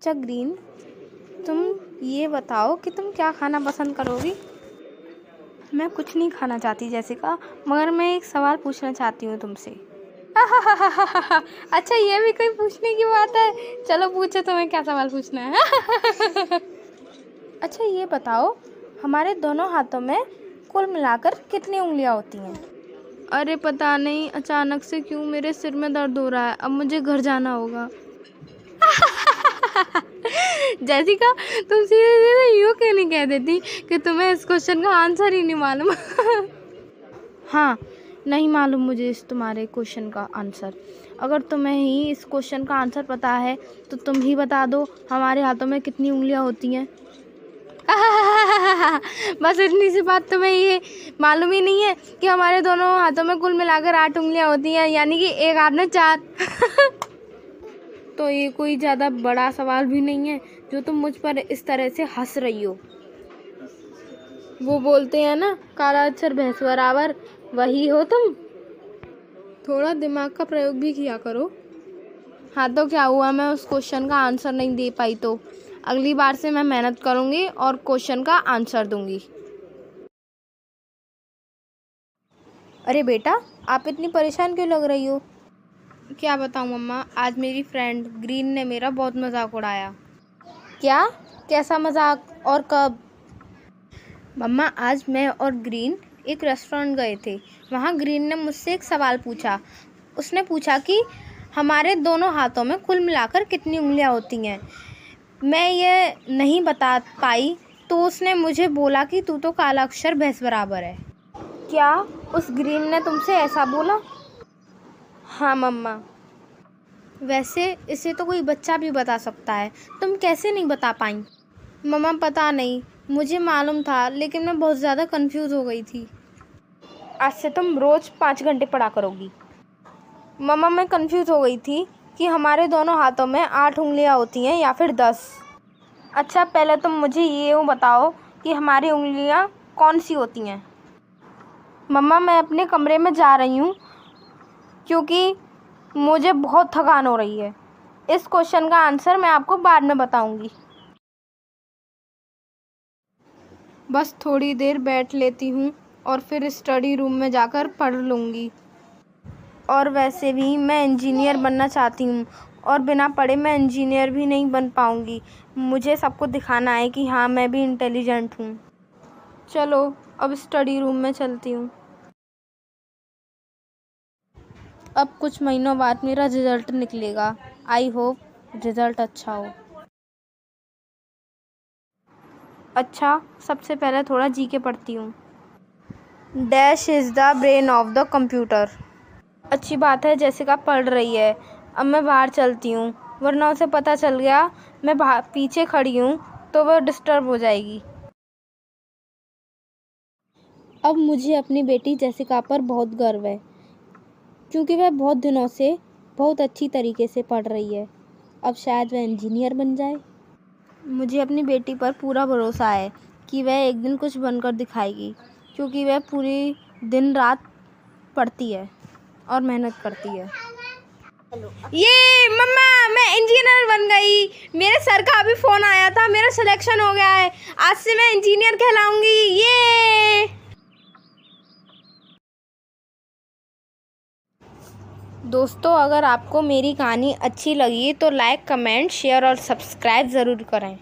अच्छा ग्रीन, तुम ये बताओ कि तुम क्या खाना पसंद करोगी। मैं कुछ नहीं खाना चाहती जेसिका, मगर मैं एक सवाल पूछना चाहती हूँ तुमसे। अच्छा ये भी कोई पूछने की बात है। चलो पूछो, तुम्हें क्या सवाल पूछना है। अच्छा ये बताओ, हमारे दोनों हाथों में कुल मिलाकर कितनी उंगलियां होती हैं। अरे पता नहीं, अचानक से क्यों मेरे सिर में दर्द हो रहा है। अब मुझे घर जाना होगा। जेसिका, तुम सीधे सीधे यूँ क्यों नहीं कह देती कि तुम्हें इस क्वेश्चन का आंसर ही नहीं मालूम। हाँ, नहीं मालूम मुझे इस तुम्हारे क्वेश्चन का आंसर। अगर तुम्हें ही इस क्वेश्चन का आंसर पता है तो तुम ही बता दो, हमारे हाथों में कितनी उंगलियां होती हैं। बस इतनी सी बात तुम्हें ये मालूम ही नहीं है कि हमारे दोनों हाथों में कुल मिलाकर 8 उंगलियां होती हैं, यानी कि एक हाथ में 4। तो ये कोई ज़्यादा बड़ा सवाल भी नहीं है जो तुम मुझ पर इस तरह से हंस रही हो। वो बोलते हैं ना, काला अक्षर भैंस बराबर, वही हो तुम। थोड़ा दिमाग का प्रयोग भी किया करो। हाँ तो क्या हुआ, मैं उस क्वेश्चन का आंसर नहीं दे पाई तो अगली बार से मैं मेहनत करूँगी और क्वेश्चन का आंसर दूँगी। अरे बेटा, आप इतनी परेशान क्यों लग रही हो। क्या बताऊँ मम्मा, आज मेरी फ्रेंड ग्रीन ने मेरा बहुत मजाक उड़ाया। क्या? कैसा मजाक और कब? मम्मा, आज मैं और ग्रीन एक रेस्टोरेंट गए थे। वहाँ ग्रीन ने मुझसे एक सवाल पूछा। उसने पूछा कि हमारे दोनों हाथों में कुल मिलाकर कितनी उंगलियां होती हैं। मैं ये नहीं बता पाई तो उसने मुझे बोला कि तू तो काला अक्षर भैंस बराबर है। क्या उस ग्रीन ने तुमसे ऐसा बोला? हाँ मम्मा। वैसे इसे तो कोई बच्चा भी बता सकता है, तुम कैसे नहीं बता पाई? मम्मा पता नहीं, मुझे मालूम था लेकिन मैं बहुत ज़्यादा कंफ्यूज हो गई थी। आज से तुम रोज़ 5 घंटे पढ़ा करोगी। मम्मा मैं कंफ्यूज हो गई थी कि हमारे दोनों हाथों में 8 उंगलियां होती हैं या फिर 10। अच्छा पहले तुम मुझे ये बताओ कि हमारी उंगलियां कौन सी होती हैं। मम्मा मैं अपने कमरे में जा रही हूँ क्योंकि मुझे बहुत थकान हो रही है। इस क्वेश्चन का आंसर मैं आपको बाद में बताऊंगी। बस थोड़ी देर बैठ लेती हूँ और फिर स्टडी रूम में जाकर पढ़ लूँगी। और वैसे भी मैं इंजीनियर बनना चाहती हूँ और बिना पढ़े मैं इंजीनियर भी नहीं बन पाऊँगी। मुझे सबको दिखाना है कि हाँ मैं भी इंटेलिजेंट हूँ। चलो अब स्टडी रूम में चलती हूँ। अब कुछ महीनों बाद मेरा रिज़ल्ट निकलेगा। आई होप रिज़ल्ट अच्छा हो। अच्छा सबसे पहले थोड़ा जीके पढ़ती हूँ। Dash is the brain of the computer. अच्छी बात है, जेसिका पढ़ रही है। अब मैं बाहर चलती हूँ, वरना उसे पता चल गया मैं पीछे खड़ी हूँ तो वह डिस्टर्ब हो जाएगी। अब मुझे अपनी बेटी जेसिका पर बहुत गर्व है क्योंकि वह बहुत दिनों से बहुत अच्छी तरीके से पढ़ रही है। अब शायद वह इंजीनियर बन जाए। मुझे अपनी बेटी पर पूरा भरोसा है कि वह एक दिन कुछ बनकर दिखाएगी क्योंकि वह पूरी दिन रात पढ़ती है और मेहनत करती है। ये मम्मा, मैं इंजीनियर बन गई। मेरे सर का अभी फ़ोन आया था, मेरा सिलेक्शन हो गया है। आज से मैं इंजीनियर कहलाऊंगी। ये दोस्तों, अगर आपको मेरी कहानी अच्छी लगी तो लाइक, कमेंट, शेयर और सब्सक्राइब ज़रूर करें।